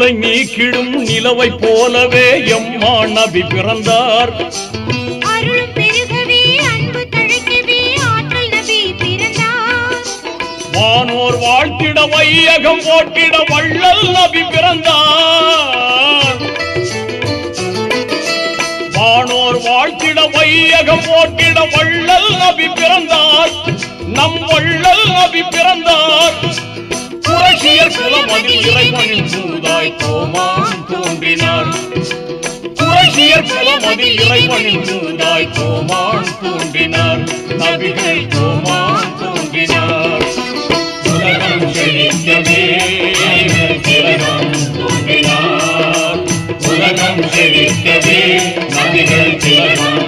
இருளை நீக்கிடும் நிலவை போலவே எம்மா நபி பிறந்தார். அருளும் பெருகவே அன்பு தழைக்கவே ஆற்றல் நபி பிறந்தார். வானோர் வாழ்த்திட வையகம் போட்டிட வள்ளல் நபி பிறந்தார். வானோர் வாழ்த்திட வையகம் போட்டிட வள்ளல் நபி பிறந்தார். நம் வள்ளல் நபி பிறந்தார். குறைஷியர் குலமதில் இறைவனின் தூதாய் கோமான் தோன்றினார். குறைஷியர் குலமதில் இறைவனின் தூதாய் கோமான் தோன்றினார். நபிகள் கோமான் தோன்றினார். உலகம் செழிக்கவே திலகம் தோன்றினார். உலகம் செழிக்கவே நபிகள் திலகம்